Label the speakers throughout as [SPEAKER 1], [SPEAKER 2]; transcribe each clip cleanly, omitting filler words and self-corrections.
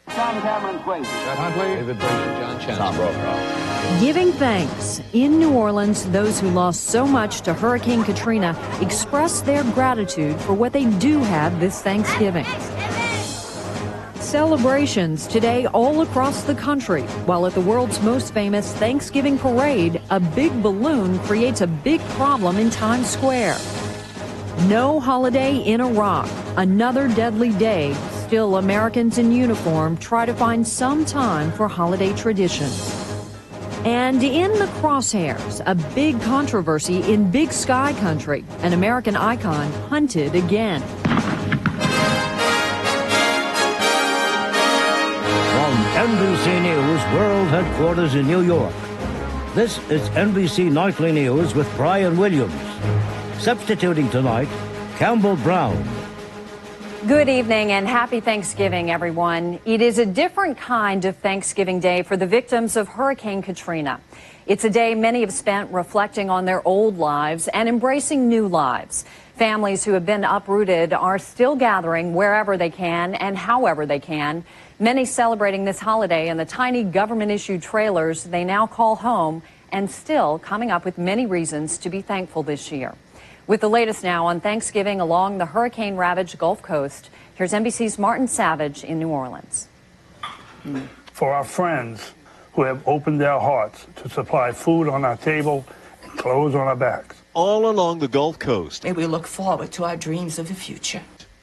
[SPEAKER 1] Tom Cameron Quaid.
[SPEAKER 2] Scott Huntley. David Brainerd. John Chen.
[SPEAKER 3] Tom Brokaw.
[SPEAKER 4] Giving thanks. In New Orleans, those who lost so much to Hurricane Katrina express their gratitude for what they do have this Thanksgiving. Celebrations today all across the country, while at the world's most famous Thanksgiving parade, a big balloon creates a big problem in Times Square. No holiday in Iraq, another deadly day. Still, Americans in uniform try to find some time for holiday traditions. And in the crosshairs, a big controversy in Big Sky Country, an American icon hunted again.
[SPEAKER 5] From NBC News World Headquarters in New York, this is NBC Nightly News with Brian Williams. Substituting tonight, Campbell Brown.
[SPEAKER 4] Good evening and happy Thanksgiving, everyone. It is a different kind of Thanksgiving Day for the victims of Hurricane Katrina. It's a day many have spent reflecting on their old lives and embracing new lives. Families who have been uprooted are still gathering wherever they can and however they can. Many celebrating this holiday in the tiny government-issued trailers they now call home, and still coming up with many reasons to be thankful this year. With the latest now on Thanksgiving along the hurricane-ravaged Gulf Coast, here's NBC's Martin Savage in New Orleans.
[SPEAKER 6] For our friends who have opened their hearts to supply food on our table and clothes on our backs.
[SPEAKER 7] All along the Gulf Coast,
[SPEAKER 8] and we look forward to our dreams of the future.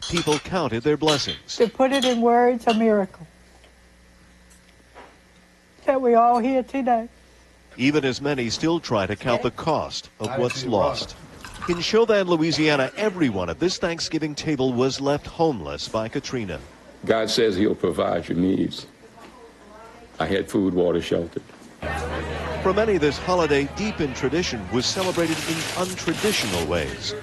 [SPEAKER 7] People counted their blessings.
[SPEAKER 9] To put it in words, a miracle that we all here today.
[SPEAKER 7] Even as many still try to count the cost of what's lost. In Chauvin, Louisiana, everyone at this Thanksgiving table was left homeless by Katrina.
[SPEAKER 10] God says he'll provide your needs. I had food, water, shelter.
[SPEAKER 7] For many, this holiday, deep in tradition, was celebrated in untraditional ways.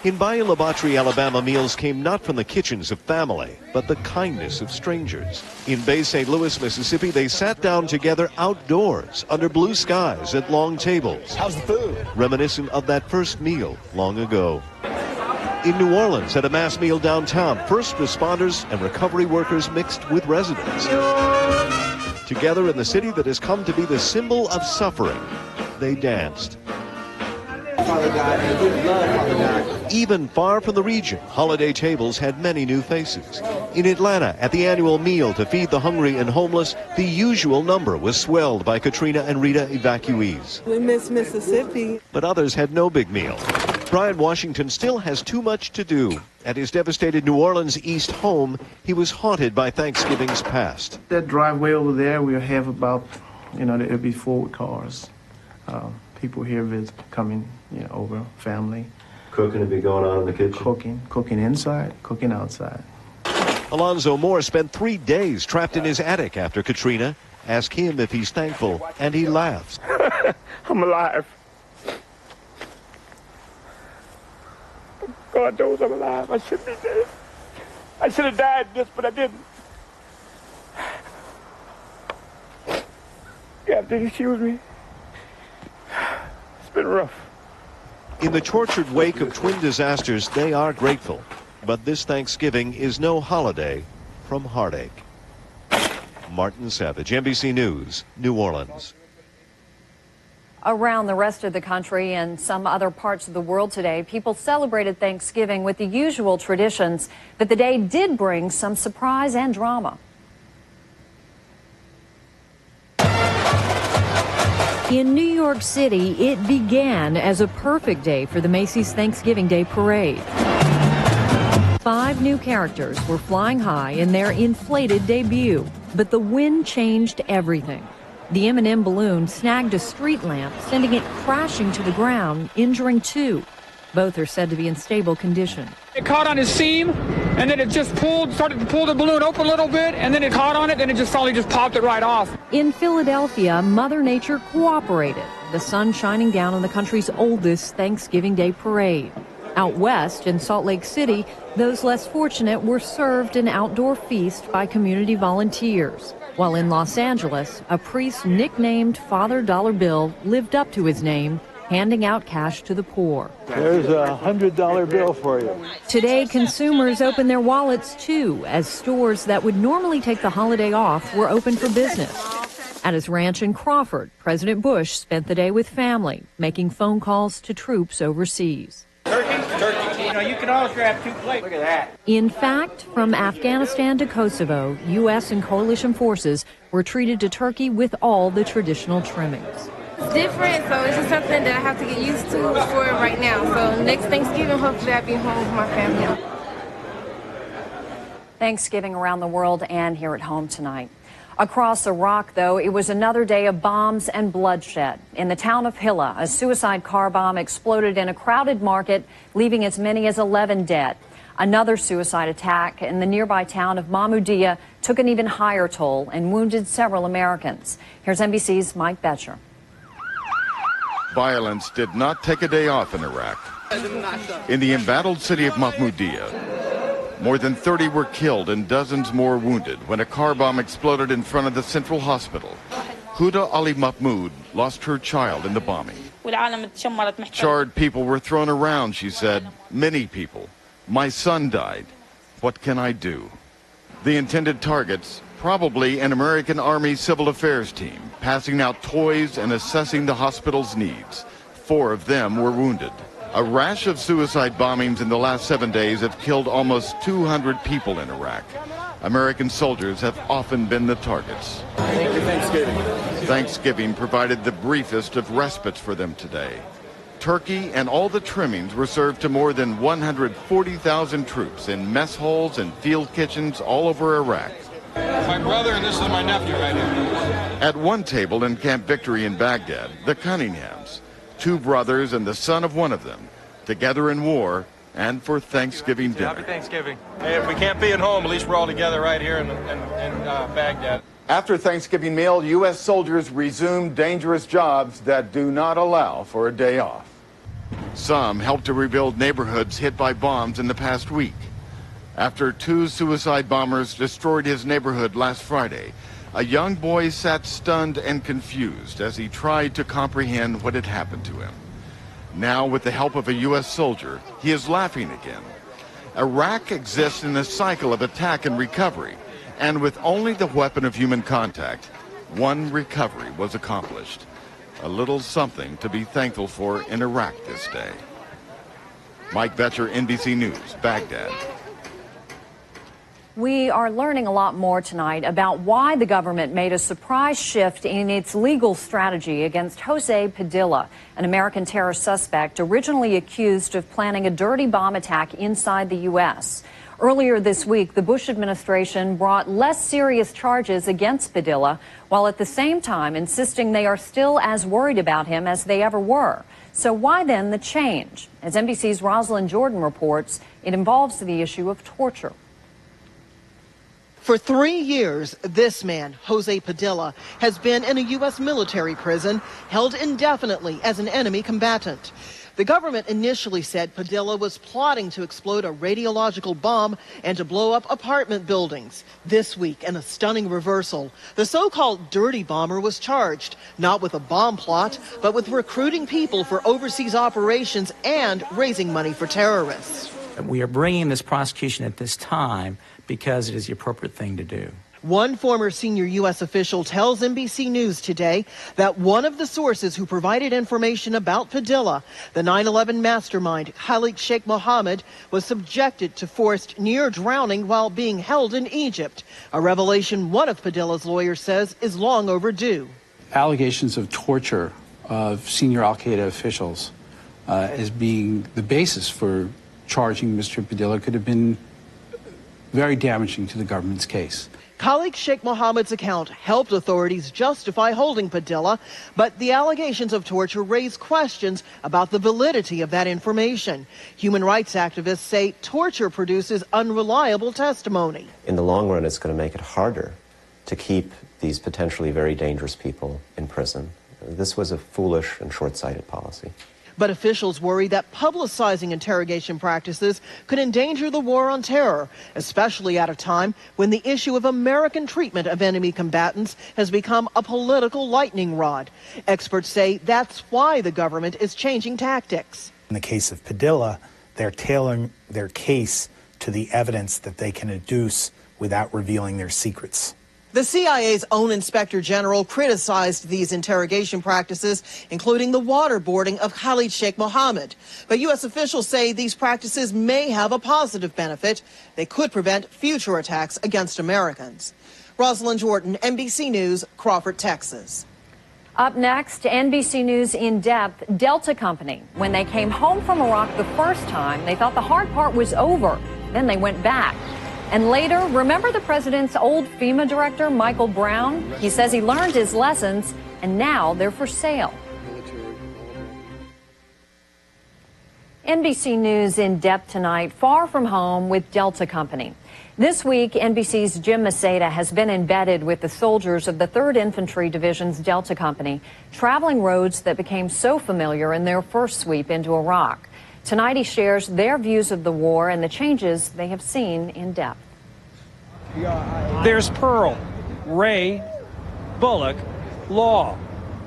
[SPEAKER 7] In Bayou La Batre, Alabama, meals came not from the kitchens of family, but the kindness of strangers. In Bay St. Louis, Mississippi, they sat down together outdoors under blue skies at long tables.
[SPEAKER 3] How's the food?
[SPEAKER 7] Reminiscent of that first meal long ago. In New Orleans, at a mass meal downtown, first responders and recovery workers mixed with residents. Together in the city that has come to be the symbol of suffering, they danced. Even far from the region, holiday tables had many new faces. In Atlanta, at the annual meal to feed the hungry and homeless, the usual number was swelled by Katrina and Rita evacuees.
[SPEAKER 9] We miss Mississippi.
[SPEAKER 7] But others had no big meal. Brian Washington still has too much to do. At his devastated New Orleans East home, he was haunted by Thanksgiving's past.
[SPEAKER 11] That driveway over there, we'll have about, there'll be 4 cars. People here coming, over, family.
[SPEAKER 12] Cooking to be going on in the kitchen?
[SPEAKER 11] Cooking inside, cooking outside.
[SPEAKER 7] Alonzo Moore spent 3 days trapped in his attic after Katrina. Ask him if he's thankful, and he laughs.
[SPEAKER 6] I'm alive. God knows I'm alive. I should be dead. I should have died in this, but I didn't. You have to excuse me. It's been rough.
[SPEAKER 7] In the tortured wake of twin disasters, they are grateful. But this Thanksgiving is no holiday from heartache. Martin Savage, NBC News, New Orleans.
[SPEAKER 4] Around the rest of the country and some other parts of the world today, people celebrated Thanksgiving with the usual traditions, but the day did bring some surprise and drama. In New York City, it began as a perfect day for the Macy's Thanksgiving Day Parade. 5 new characters were flying high in their inflated debut, but the wind changed everything. The M&M balloon snagged a street lamp, sending it crashing to the ground, injuring 2. Both are said to be in stable condition.
[SPEAKER 13] It caught on his seam, and then it just started to pull the balloon open a little bit, and then it caught on it, and it just finally just popped it right off.
[SPEAKER 4] In Philadelphia, Mother Nature cooperated, the sun shining down on the country's oldest Thanksgiving Day parade. Out west in Salt Lake City, those less fortunate were served an outdoor feast by community volunteers. While in Los Angeles, a priest nicknamed Father Dollar Bill lived up to his name, handing out cash to the poor.
[SPEAKER 1] There's a $100 bill for you.
[SPEAKER 4] Today, consumers opened their wallets too, as stores that would normally take the holiday off were open for business. At his ranch in Crawford, President Bush spent the day with family, making phone calls to troops overseas.
[SPEAKER 3] Turkey. You know, you can always grab 2 plates. Look at that.
[SPEAKER 4] In fact, from Afghanistan to Kosovo, U.S. and coalition forces were treated to turkey with all the traditional trimmings.
[SPEAKER 14] It's different, so it's just something that I have to get used to for right now. So next Thanksgiving, hopefully I'll be home with my family.
[SPEAKER 4] Thanksgiving around the world and here at home tonight. Across Iraq, though, it was another day of bombs and bloodshed. In the town of Hilla, a suicide car bomb exploded in a crowded market, leaving as many as 11 dead. Another suicide attack in the nearby town of Mahmoudiya took an even higher toll and wounded several Americans. Here's NBC's Mike Betcher.
[SPEAKER 15] Violence did not take a day off in Iraq. In the embattled city of Mahmoudiya, more than 30 were killed and dozens more wounded when a car bomb exploded in front of the central hospital. Huda Ali Mahmoud lost her child in the bombing. Charred people were thrown around, she said. Many people. My son died. What can I do? The intended targets, probably an American Army Civil Affairs team, passing out toys and assessing the hospital's needs. 4 of them were wounded. A rash of suicide bombings in the last 7 days have killed almost 200 people in Iraq. American soldiers have often been the targets.
[SPEAKER 16] Thank you, Thanksgiving.
[SPEAKER 15] Thanksgiving provided the briefest of respites for them today. Turkey and all the trimmings were served to more than 140,000 troops in mess halls and field kitchens all over Iraq.
[SPEAKER 16] My brother and this is my nephew right here.
[SPEAKER 15] At one table in Camp Victory in Baghdad, the Cunninghams, 2 brothers and the son of one of them, together in war and for Thanksgiving dinner.
[SPEAKER 16] Happy Thanksgiving. Hey, if we can't be at home, at least we're all together right here in Baghdad.
[SPEAKER 17] After Thanksgiving meal, U.S. soldiers resumed dangerous jobs that do not allow for a day off.
[SPEAKER 15] Some helped to rebuild neighborhoods hit by bombs in the past week. After 2 suicide bombers destroyed his neighborhood last Friday, a young boy sat stunned and confused as he tried to comprehend what had happened to him. Now, with the help of a U.S. soldier, he is laughing again. Iraq exists in a cycle of attack and recovery, and with only the weapon of human contact, one recovery was accomplished. A little something to be thankful for in Iraq this day. Mike Betcher, NBC News, Baghdad.
[SPEAKER 4] We are learning a lot more tonight about why the government made a surprise shift in its legal strategy against Jose Padilla, an American terror suspect originally accused of planning a dirty bomb attack inside the U.S. Earlier this week, the Bush administration brought less serious charges against Padilla, while at the same time insisting they are still as worried about him as they ever were. So why then the change? As NBC's Rosalind Jordan reports, it involves the issue of torture.
[SPEAKER 18] For 3 years, this man, Jose Padilla, has been in a U.S. military prison, held indefinitely as an enemy combatant. The government initially said Padilla was plotting to explode a radiological bomb and to blow up apartment buildings. This week, in a stunning reversal, the so-called dirty bomber was charged, not with a bomb plot, but with recruiting people for overseas operations and raising money for terrorists.
[SPEAKER 19] We are bringing this prosecution at this time because it is the appropriate thing to do.
[SPEAKER 18] One former senior U.S. official tells NBC News today that one of the sources who provided information about Padilla, the 9/11 mastermind Khalid Sheikh Mohammed, was subjected to forced near drowning while being held in Egypt, a revelation one of Padilla's lawyers says is long overdue.
[SPEAKER 20] Allegations of torture of senior al-Qaeda officials as being the basis for charging Mr. Padilla could have been very damaging to the government's case.
[SPEAKER 18] Khalid Sheikh Mohammed's account helped authorities justify holding Padilla, but the allegations of torture raise questions about the validity of that information. Human rights activists say torture produces unreliable testimony.
[SPEAKER 21] In the long run, it's going to make it harder to keep these potentially very dangerous people in prison. This was a foolish and short-sighted policy.
[SPEAKER 18] But officials worry that publicizing interrogation practices could endanger the war on terror, especially at a time when the issue of American treatment of enemy combatants has become a political lightning rod. Experts say that's why the government is changing tactics.
[SPEAKER 2] In the case of Padilla, they're tailoring their case to the evidence that they can adduce without revealing their secrets.
[SPEAKER 18] The CIA's own inspector general criticized these interrogation practices, including the waterboarding of Khalid Sheikh Mohammed. But U.S. officials say these practices may have a positive benefit. They could prevent future attacks against Americans. Rosalind Jordan, NBC News, Crawford, Texas.
[SPEAKER 4] Up next, NBC News In Depth, Delta Company. When they came home from Iraq the first time, they thought the hard part was over. Then they went back. And later, remember the president's old FEMA director, Michael Brown? He says he learned his lessons, and now they're for sale. NBC News In Depth tonight, far from home with Delta Company. This week, NBC's Jim Maceda has been embedded with the soldiers of the 3rd Infantry Division's Delta Company, traveling roads that became so familiar in their first sweep into Iraq. Tonight, he shares their views of the war and the changes they have seen in depth.
[SPEAKER 22] There's Pearl, Ray, Bullock, Law.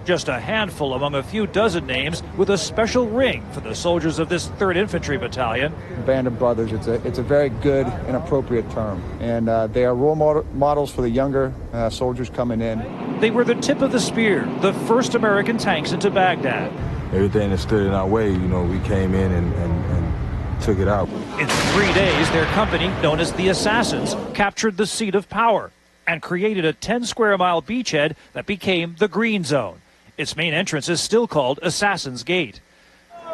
[SPEAKER 22] Just a handful among a few dozen names with a special ring for the soldiers of this 3rd Infantry Battalion.
[SPEAKER 23] Band of brothers, it's a very good and appropriate term. And they are role models for the younger soldiers coming in.
[SPEAKER 22] They were the tip of the spear, the first American tanks into Baghdad.
[SPEAKER 24] Everything that stood in our way, we came in and took it out.
[SPEAKER 22] In 3 days, their company, known as the Assassins, captured the seat of power and created a 10-square-mile beachhead that became the Green Zone. Its main entrance is still called Assassin's Gate.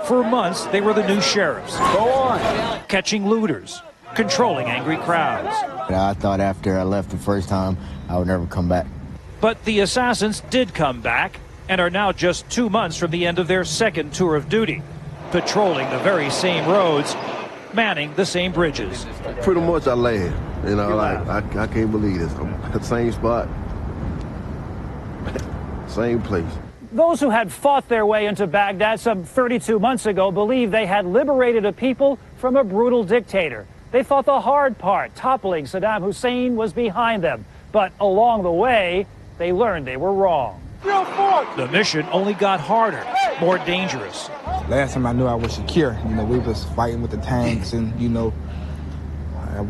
[SPEAKER 22] For months, they were the new sheriffs. Go on! Catching looters, controlling angry crowds.
[SPEAKER 25] I thought after I left the first time, I would never come back.
[SPEAKER 22] But the Assassins did come back and are now just 2 months from the end of their second tour of duty, patrolling the very same roads, manning the same bridges.
[SPEAKER 26] Pretty much I land, I can't believe this. I'm at the same spot, same place.
[SPEAKER 22] Those who had fought their way into Baghdad some 32 months ago believed they had liberated a people from a brutal dictator. They thought the hard part, toppling Saddam Hussein, was behind them. But along the way, they learned they were wrong. The mission only got harder, more dangerous.
[SPEAKER 27] Last time I knew I was secure. We was fighting with the tanks and,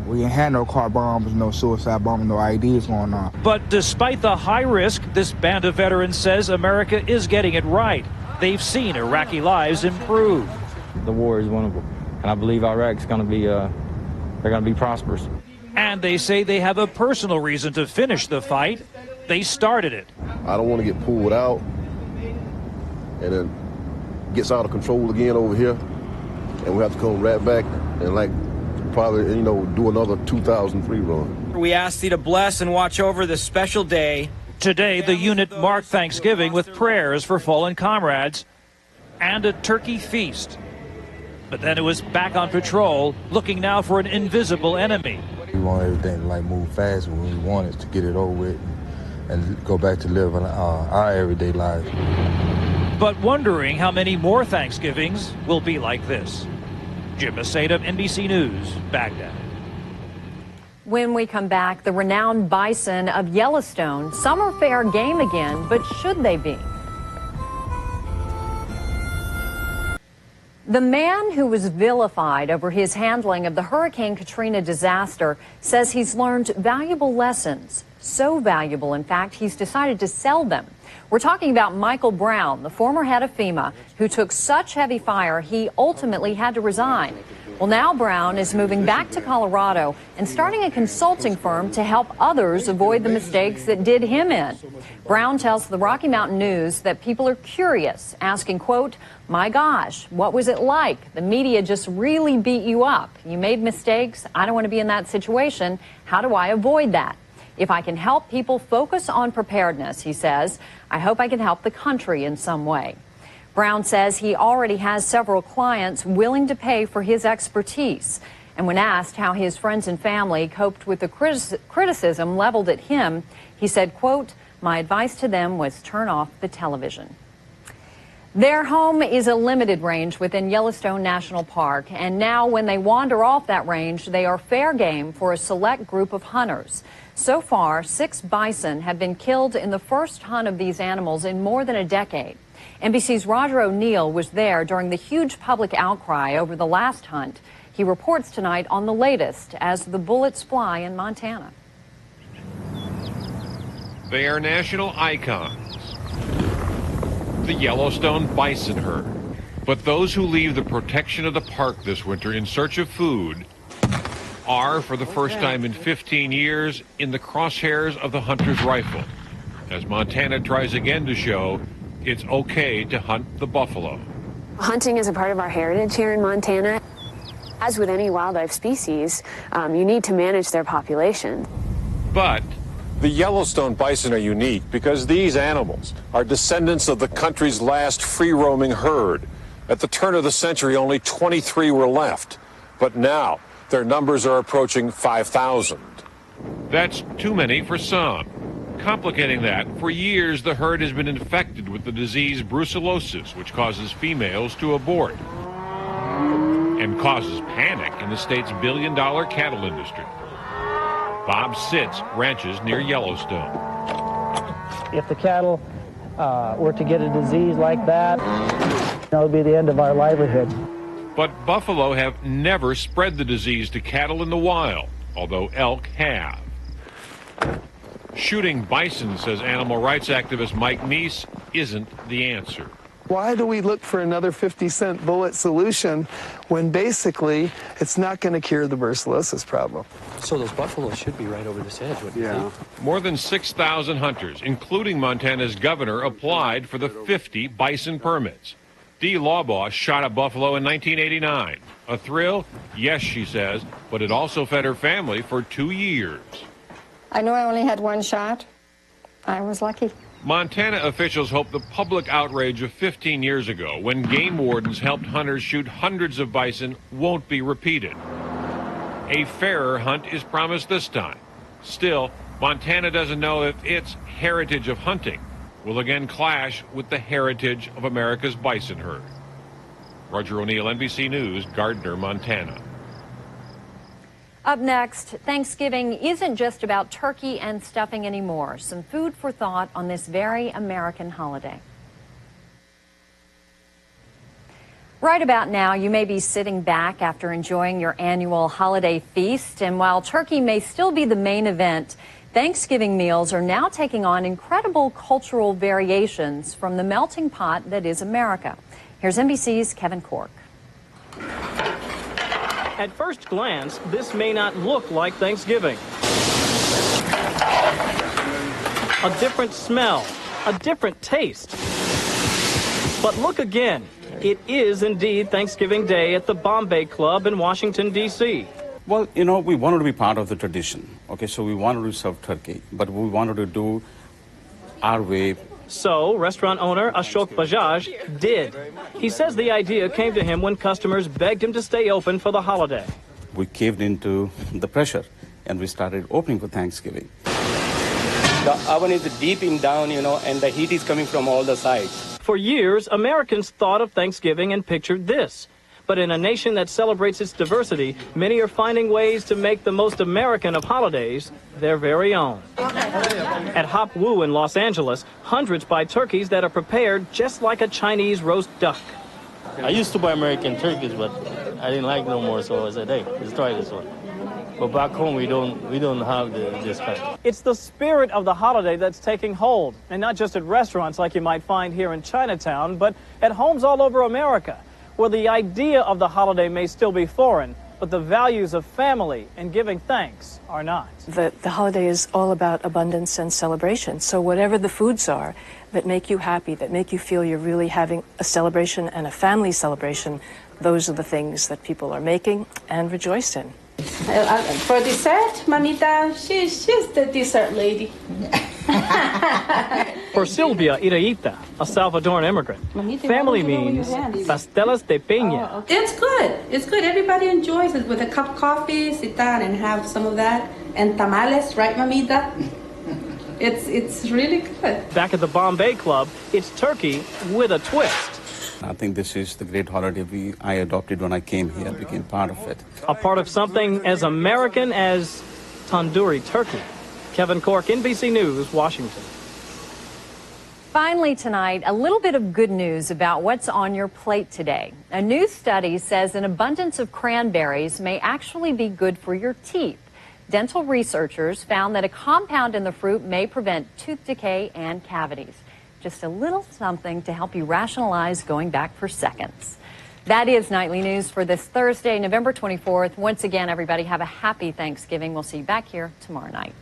[SPEAKER 27] we didn't have no car bombs, no suicide bombs, no IEDs going on.
[SPEAKER 22] But despite the high risk, this band of veterans says America is getting it right. They've seen Iraqi lives improve.
[SPEAKER 28] The war is winnable, and I believe Iraq's going to be, they're going to be prosperous.
[SPEAKER 22] And they say they have a personal reason to finish the fight. They started it.
[SPEAKER 26] I don't want to get pulled out and then gets out of control again over here, and we have to come right back and probably, do another 2003 run.
[SPEAKER 3] We ask thee to bless and watch over this special day.
[SPEAKER 22] Today, the unit marked Thanksgiving with prayers for fallen comrades and a turkey feast. But then it was back on patrol, looking now for an invisible enemy.
[SPEAKER 24] We want everything to move fast when we want it to get it over with and go back to living our everyday lives.
[SPEAKER 22] But wondering how many more Thanksgivings will be like this. Jim Maceda, NBC News, Baghdad.
[SPEAKER 4] When we come back, the renowned bison of Yellowstone. Some are fair game again, but should they be? The man who was vilified over his handling of the Hurricane Katrina disaster says he's learned valuable lessons. So valuable, in fact, he's decided to sell them. We're talking about Michael Brown, the former head of FEMA, who took such heavy fire he ultimately had to resign. Well, now Brown is moving back to Colorado and starting a consulting firm to help others avoid the mistakes that did him in. Brown tells the Rocky Mountain News that people are curious, asking, quote, "My gosh, what was it like? The media just really beat you up. You made mistakes. I don't want to be in that situation. How do I avoid that? If I can help people focus on preparedness," he says, "I hope I can help the country in some way." Brown says he already has several clients willing to pay for his expertise. And when asked how his friends and family coped with the criticism leveled at him, he said, quote, "My advice to them was turn off the television." Their home is a limited range within Yellowstone National Park, and now when they wander off that range, they are fair game for a select group of hunters. So far, 6 bison have been killed in the first hunt of these animals in more than a decade. NBC's Roger O'Neill was there during the huge public outcry over the last hunt. He reports tonight on the latest as the bullets fly in Montana.
[SPEAKER 5] They are national icons. The Yellowstone bison herd. But those who leave the protection of the park this winter in search of food are, for the first time in 15 years, in the crosshairs of the hunter's rifle, as Montana tries again to show it's okay to hunt the buffalo.
[SPEAKER 6] Hunting is a part of our heritage here in Montana. As with any wildlife species, you need to manage their population.
[SPEAKER 5] But
[SPEAKER 7] the Yellowstone bison are unique because these animals are descendants of the country's last free-roaming herd. At the turn of the century, only 23 were left, but now their numbers are approaching 5,000.
[SPEAKER 5] That's too many for some. Complicating that, for years the herd has been infected with the disease brucellosis, which causes females to abort and causes panic in the state's billion-dollar cattle industry. Bob Sitz ranches near Yellowstone.
[SPEAKER 22] If the cattle were to get a disease like that, that would be the end of our livelihood.
[SPEAKER 5] But buffalo have never spread the disease to cattle in the wild, although elk have. Shooting bison, says animal rights activist Mike Neese, isn't the answer.
[SPEAKER 8] Why do we look for another 50-cent bullet solution when basically it's not going to cure the brucellosis problem?
[SPEAKER 9] So those buffaloes should be right over this edge, wouldn't you think?
[SPEAKER 5] More than 6,000 hunters, including Montana's governor, applied for the 50 bison permits. Dee Lawbaugh shot a buffalo in 1989. A thrill? Yes, she says, but it also fed her family for 2 years.
[SPEAKER 10] I know I only had one shot. I was lucky.
[SPEAKER 5] Montana officials hope the public outrage of 15 years ago, when game wardens helped hunters shoot hundreds of bison, won't be repeated. A fairer hunt is promised this time. Still, Montana doesn't know if its heritage of hunting will again clash with the heritage of America's bison herd. Roger O'Neill, NBC News, Gardner, Montana.
[SPEAKER 4] Up next, Thanksgiving isn't just about turkey and stuffing anymore. Some food for thought on this very American holiday. Right about now, you may be sitting back after enjoying your annual holiday feast. And while turkey may still be the main event, Thanksgiving meals are now taking on incredible cultural variations from the melting pot that is America. Here's NBC's Kevin Cork.
[SPEAKER 11] At first glance, this may not look like Thanksgiving. A different smell, a different taste. But look again. It is indeed Thanksgiving Day at the Bombay Club in Washington, D.C.
[SPEAKER 12] Well, you know, we wanted to be part of the tradition. Okay, so we wanted to serve turkey, but we wanted to do our way.
[SPEAKER 11] So, restaurant owner Ashok Bajaj did. He says the idea came to him when customers begged him to stay open for the holiday.
[SPEAKER 12] We caved into the pressure and we started opening for Thanksgiving.
[SPEAKER 29] The oven is deeping down, you know, and the heat is coming from all the sides.
[SPEAKER 11] For years, Americans thought of Thanksgiving and pictured this. But in a nation that celebrates its diversity, many are finding ways to make the most American of holidays their very own. At Hop Woo in Los Angeles, hundreds buy turkeys that are prepared just like a Chinese roast duck.
[SPEAKER 30] I used to buy American turkeys, but I didn't like no more, so I said, hey, let's try this one. But back home, we don't have this kind.
[SPEAKER 11] It's the spirit of the holiday that's taking hold, and not just at restaurants like you might find here in Chinatown, but at homes all over America, where the idea of the holiday may still be foreign, but the values of family and giving thanks are not.
[SPEAKER 31] The holiday is all about abundance and celebration. So whatever the foods are that make you happy, that make you feel you're really having a celebration and a family celebration, those are the things that people are making and rejoice in.
[SPEAKER 32] For dessert, Mamita, she's the dessert lady.
[SPEAKER 11] For Silvia Iraita, a Salvadoran immigrant, family means pastelas de peña.
[SPEAKER 32] It's good. It's good. Everybody enjoys it with a cup of coffee, sit down and have some of that. And tamales, right, Mamita? It's really good.
[SPEAKER 11] Back at the Bombay Club, it's turkey with a twist.
[SPEAKER 12] I think this is the great holiday I adopted when I came here, became part of it.
[SPEAKER 11] A part of something as American as tandoori turkey. Kevin Cork, NBC News, Washington.
[SPEAKER 4] Finally tonight, a little bit of good news about what's on your plate today. A new study says an abundance of cranberries may actually be good for your teeth. Dental researchers found that a compound in the fruit may prevent tooth decay and cavities. Just a little something to help you rationalize going back for seconds. That is Nightly News for this Thursday, November 24th. Once again, everybody, have a happy Thanksgiving. We'll see you back here tomorrow night.